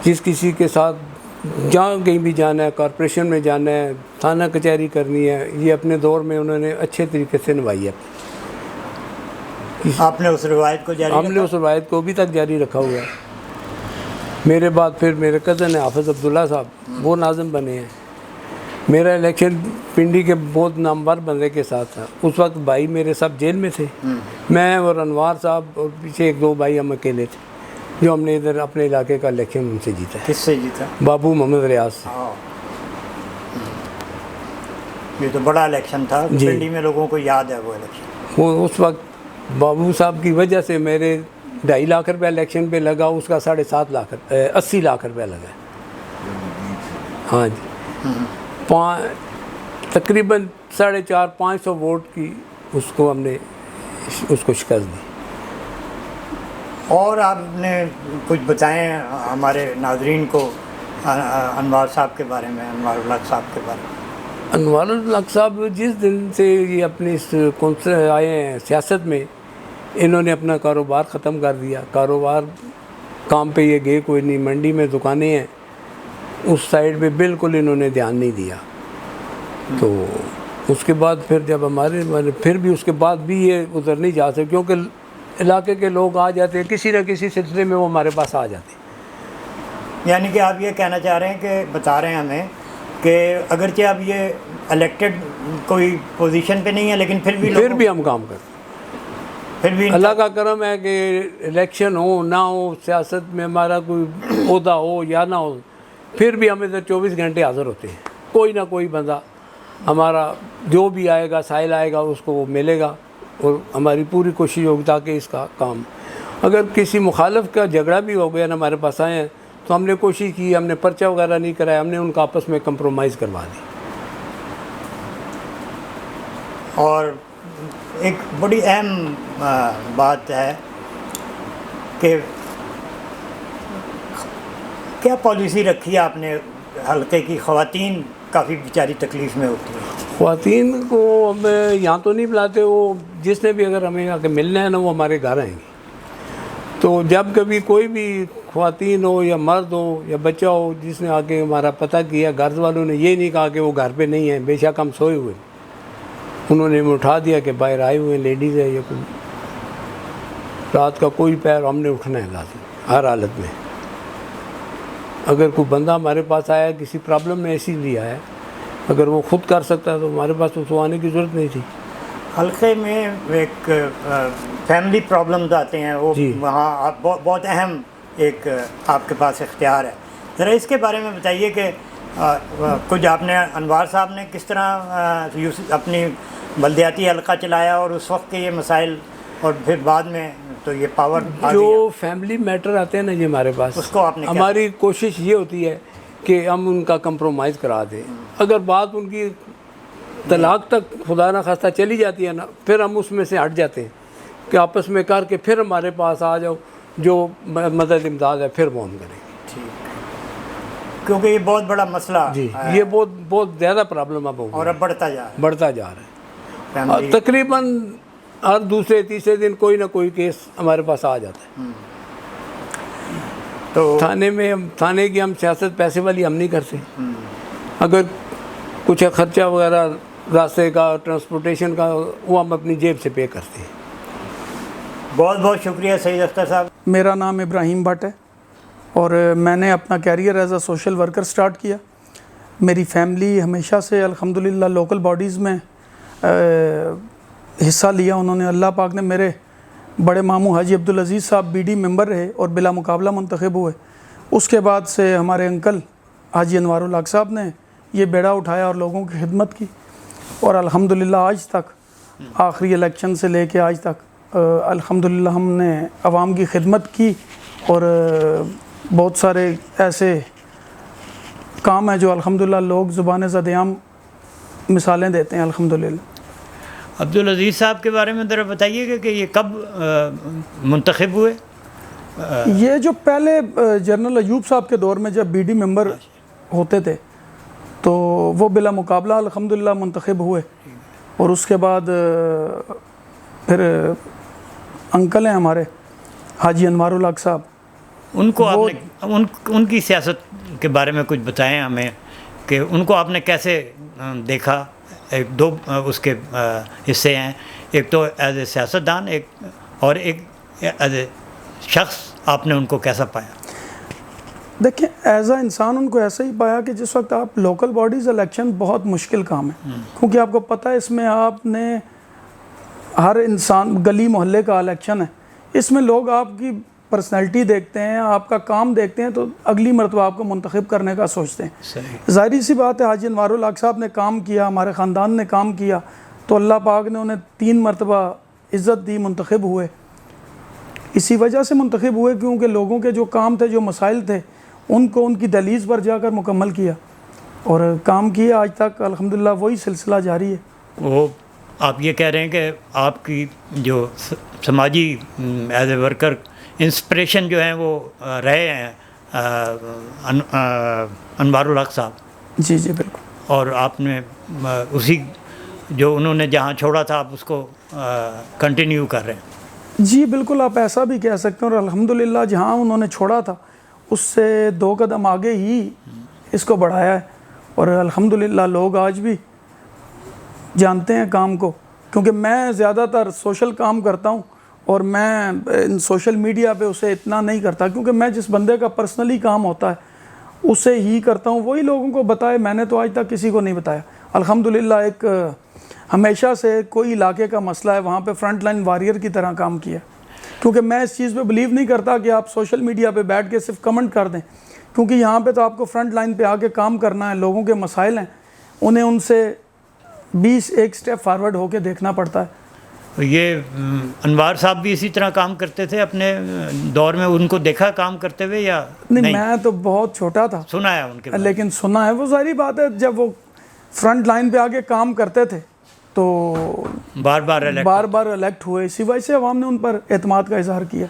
جس کسی کے ساتھ جہاں کہیں بھی جانا ہے، کارپوریشن میں جانا ہے، تھانہ کچہری کرنی ہے، یہ اپنے دور میں انہوں نے اچھے طریقے سے نبھائی ہے. آپ نے اس روایت کو جاری ہم نے اس روایت کو ابھی تک جاری رکھا ہوا ہے. میرے بعد پھر میرے کزن ہیں حافظ عبداللہ صاحب، وہ ناظم بنے ہیں. میرا الیکشن پنڈی کے بہت نامور بندے کے ساتھ تھا. اس وقت بھائی میرے سب جیل میں تھے، میں اور انوار صاحب اور پیچھے ایک دو بھائی ہم اکیلے تھے جو ہم نے ادھر اپنے علاقے کا الیکشن ان سے جیتا ہے. کس سے جیتا؟ بابو محمد ریاض سے. یہ تو بڑا الیکشن تھا، جی. پنڈی میں لوگوں کو یاد ہے وہ الیکشن. وہ اس وقت بابو صاحب کی وجہ سے میرے 2.5 لاکھ روپیہ الیکشن پہ لگا، اس کا 7.5 لاکھ 80 لاکھ روپیہ لگا. ہاں جی، تقریباً 450-500 ووٹ کی اس کو ہم نے اس کو شکست دی. اور آپ نے کچھ بتائیں ہمارے ناظرین کو انوار صاحب کے بارے میں، انوار الحق صاحب کے بارے میں. انوار الحق صاحب جس دن سے یہ اپنی اس کونسل آئے ہیں سیاست میں، انہوں نے اپنا کاروبار ختم کر دیا. کاروبار کام پہ یہ گئے کوئی نہیں. منڈی میں دکانیں ہیں، اس سائڈ پہ بالکل انہوں نے دھیان نہیں دیا. تو اس کے بعد پھر جب ہمارے پھر بھی اس کے بعد بھی یہ ادھر نہیں جا سکے، کیونکہ علاقے کے لوگ آ جاتے ہیں کسی نہ کسی سلسلے میں، وہ ہمارے پاس آ جاتے ہیں. یعنی کہ آپ یہ کہنا چاہ رہے ہیں کہ بتا رہے ہیں ہمیں کہ اگرچہ اب یہ الیکٹڈ کوئی پوزیشن پہ نہیں ہے لیکن پھر بھی ہم کام کرتے ہیں. پھر بھی اللہ کا کرم ہے کہ الیکشن ہو نہ ہو، سیاست میں ہمارا کوئی عہدہ ہو یا نہ ہو، پھر بھی ہم ادھر 24 گھنٹے حاضر ہوتے ہیں. کوئی نہ کوئی بندہ ہمارا جو بھی آئے گا، سائل آئے گا، اس کو وہ ملے گا. اور ہماری پوری کوشش ہوگی تاکہ اس کا کام، اگر کسی مخالف کا جھگڑا بھی ہو گیا نا ہمارے پاس آئے ہیں تو ہم نے کوشش کی، ہم نے پرچہ وغیرہ نہیں کرایا، ہم نے ان کا آپس میں کمپرومائز کروا دی. اور ایک بڑی اہم بات ہے کہ کیا پالیسی رکھی ہے آپ نے حلقے کی؟ خواتین کافی بیچاری تکلیف میں ہوتی ہیں. خواتین کو ہم یہاں تو نہیں بلاتے، وہ جس نے بھی اگر ہمیں آ کے ملنا ہے نا وہ ہمارے گھر آئیں گے. تو جب کبھی کوئی بھی خواتین ہو یا مرد ہو یا بچہ ہو جس نے آ کے ہمارا پتہ کیا، گھر والوں نے یہ نہیں کہا کہ وہ گھر پہ نہیں ہیں، بے شک ہم سوئے ہوئے، انہوں نے ہمیں اٹھا دیا کہ باہر آئے ہوئے ہیں، لیڈیز ہے یا کوئی، رات کا کوئی پیر ہم نے اٹھنا ہے لازم ہر حالت میں. اگر کوئی بندہ ہمارے پاس آیا کسی پرابلم میں ایسی لیا ہے، اگر وہ خود کر سکتا ہے تو ہمارے پاس اس کو آنے کی ضرورت نہیں تھی. حلقے میں ایک فیملی پرابلمز آتے ہیں، وہ وہاں بہت اہم ایک آپ کے پاس اختیار ہے. ذرا اس کے بارے میں بتائیے کہ کچھ آپ نے انوار صاحب نے کس طرح اپنی بلدیاتی حلقہ چلایا اور اس وقت کے یہ مسائل، اور پھر بعد میں تو یہ پاور جو فیملی میٹر آتے ہیں نا جی ہمارے پاس، اس کو آپ نے ہماری کوشش یہ ہوتی ہے کہ ہم ان کا کمپرومائز کرا دیں. اگر بات ان کی طلاق تک خدا نہ خواستہ چلی جاتی ہے نا، پھر ہم اس میں سے ہٹ جاتے ہیں کہ آپس میں کر کے پھر ہمارے پاس آ جاؤ، جو مدد امداد ہے پھر وہ ہم کریں گے. کیونکہ یہ بہت بڑا مسئلہ جی، یہ بہت زیادہ پرابلم اب اور اب بڑھتا جا رہا ہے. تقریباً ہر دوسرے تیسرے دن کوئی نہ کوئی کیس ہمارے پاس آ جاتا ہے. تو تھانے کی ہم سیاست پیسے والی ہم نہیں کرتے. اگر کچھ خرچہ وغیرہ راستے کا، ٹرانسپورٹیشن کا، وہ ہم اپنی جیب سے پے کرتے ہیں. بہت بہت شکریہ سعید اختر صاحب. میرا نام ابراہیم بٹ ہے اور میں نے اپنا career as a social worker start کیا. میری فیملی ہمیشہ سے الحمدللہ لوکل باڈیز میں حصہ لیا. انہوں نے، اللہ پاک نے، میرے بڑے ماموں حاجی عبدالعزیز صاحب بی ڈی ممبر رہے اور بلا مقابلہ منتخب ہوئے. اس کے بعد سے ہمارے انکل حاجی انوار الحق صاحب نے یہ بیڑا اٹھایا اور لوگوں کی خدمت کی، اور الحمدللہ آج تک، آخری الیکشن سے لے کے آج تک الحمدللہ ہم نے عوام کی خدمت کی. اور بہت سارے ایسے کام ہیں جو الحمدللہ لوگ زبان زدیام مثالیں دیتے ہیں الحمدللہ. عبدالعزیز صاحب کے بارے میں ذرا بتائیے کہ یہ کب منتخب ہوئے؟ یہ جو پہلے جنرل ایوب صاحب کے دور میں جب بی ڈی ممبر ہوتے تھے تو وہ بلا مقابلہ الحمدللہ منتخب ہوئے. اور اس کے بعد پھر انکل ہیں ہمارے حاجی انوار الحق صاحب. ان کو آپ نے ان کی سیاست کے بارے میں کچھ بتائیں ہمیں کہ ان کو آپ نے کیسے دیکھا. ایک دو اس کے حصے ہیں، ایک تو ایز اے سیاستدان، ایک اور ایک ایز اے شخص آپ نے ان کو کیسا پایا؟ دیکھیں ایز اے انسان ان کو ایسا ہی پایا کہ جس وقت آپ لوکل باڈیز الیکشن بہت مشکل کام ہے، کیونکہ آپ کو پتہ ہے اس میں آپ نے ہر انسان گلی محلے کا الیکشن ہے. اس میں لوگ آپ کی پرسنالٹی دیکھتے ہیں، آپ کا کام دیکھتے ہیں، تو اگلی مرتبہ آپ کو منتخب کرنے کا سوچتے ہیں. صحیح. ظاہری سی بات ہے حاجی انوار الحق صاحب نے کام کیا، ہمارے خاندان نے کام کیا، تو اللہ پاک نے انہیں 3 مرتبہ عزت دی، منتخب ہوئے. اسی وجہ سے منتخب ہوئے کیونکہ لوگوں کے جو کام تھے، جو مسائل تھے، ان کو ان کی دہلیز پر جا کر مکمل کیا اور کام کیا. آج تک الحمدللہ وہی سلسلہ جاری ہے. وہ آپ یہ کہہ رہے ہیں کہ آپ کی جو سماجی ایز اے ورکر انسپریشن جو ہیں وہ رہے ہیں انوار الحق صاحب. جی جی بالکل. اور آپ نے اسی جو انہوں نے جہاں چھوڑا تھا آپ اس کو کنٹینیو کر رہے ہیں. جی بالکل، آپ ایسا بھی کہہ سکتے ہیں. اور الحمدللہ جہاں انہوں نے چھوڑا تھا اس سے 2 قدم آگے ہی اس کو بڑھایا ہے. اور الحمدللہ لوگ آج بھی جانتے ہیں کام کو، کیونکہ میں زیادہ تر سوشل کام کرتا ہوں اور میں سوشل میڈیا پہ اسے اتنا نہیں کرتا، کیونکہ میں جس بندے کا پرسنلی کام ہوتا ہے اسے ہی کرتا ہوں، وہی لوگوں کو بتائے. میں نے تو آج تک کسی کو نہیں بتایا. الحمدللہ ایک ہمیشہ سے کوئی علاقے کا مسئلہ ہے وہاں پہ فرنٹ لائن وارئر کی طرح کام کیا، کیونکہ میں اس چیز پہ بلیو نہیں کرتا کہ آپ سوشل میڈیا پہ بیٹھ کے صرف کمنٹ کر دیں، کیونکہ یہاں پہ تو آپ کو فرنٹ لائن پہ آ کے کام کرنا ہے. لوگوں کے مسائل ہیں، انہیں ان سے 1 سٹیپ فارورڈ ہو کے دیکھنا پڑتا ہے. یہ انوار صاحب بھی اسی طرح کام کرتے تھے اپنے دور میں؟ ان کو دیکھا کام کرتے ہوئے یا نہیں؟ میں تو بہت چھوٹا تھا، سنا ہے ان کے، لیکن سنا ہے. وہ ظاہری بات ہے جب وہ فرنٹ لائن پہ آگے کام کرتے تھے تو بار بار الیکٹ ہوئے، اسی وجہ سے عوام نے ان پر اعتماد کا اظہار کیا.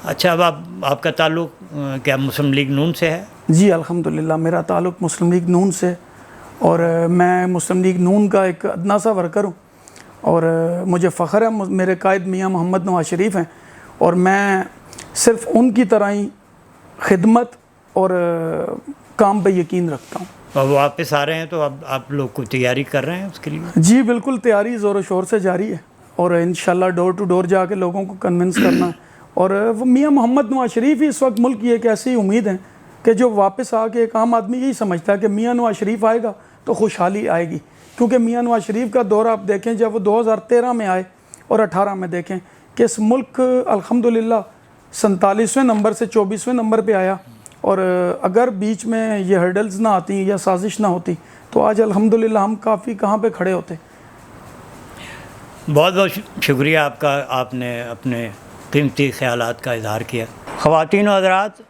اچھا، اب آپ کا تعلق کیا مسلم لیگ نون سے ہے؟ جی الحمدللہ میرا تعلق مسلم لیگ نون سے، اور میں مسلم لیگ نون کا ایک ادنا سا ورکر ہوں. اور مجھے فخر ہے، میرے قائد میاں محمد نواز شریف ہیں، اور میں صرف ان کی طرح ہی خدمت اور کام پہ یقین رکھتا ہوں. اور وہ واپس آ رہے ہیں تو اب آپ لوگ کو تیاری کر رہے ہیں اس کے لیے؟ جی بالکل، تیاری زور و شور سے جاری ہے، اور انشاءاللہ ڈور ٹو ڈور جا کے لوگوں کو کنونس کرنا ہے. اور وہ میاں محمد نواز شریف ہی اس وقت ملک کی ایک ایسی امید ہے کہ جو واپس آ کے ایک عام آدمی یہی سمجھتا ہے کہ میاں نواز شریف آئے گا تو خوشحالی آئے گی. کیونکہ میاں نواز شریف کا دور آپ دیکھیں، جب وہ 2013 میں آئے اور 18 میں دیکھیں کہ اس ملک الحمدللہ 47ویں نمبر سے 24ویں نمبر پہ آیا. اور اگر بیچ میں یہ ہرڈلز نہ آتی یا سازش نہ ہوتی تو آج الحمدللہ ہم کافی کہاں پہ کھڑے ہوتے. بہت بہت شکریہ آپ کا، آپ نے اپنے قیمتی خیالات کا اظہار کیا. خواتین و حضرات،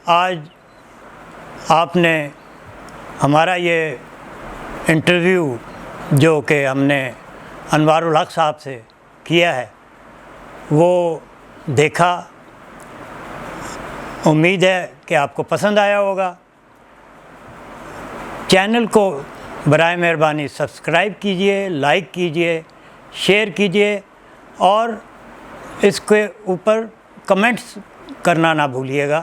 آج آپ نے ہمارا یہ انٹرویو جو کہ ہم نے انوار الحق صاحب سے کیا ہے وہ دیکھا. امید ہے کہ آپ کو پسند آیا ہوگا. چینل کو برائے مہربانی سبسکرائب کیجئے، لائک کیجئے، شیئر کیجئے، اور اس کے اوپر کمنٹس کرنا نہ بھولیے گا.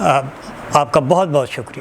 آپ کا بہت بہت شکریہ.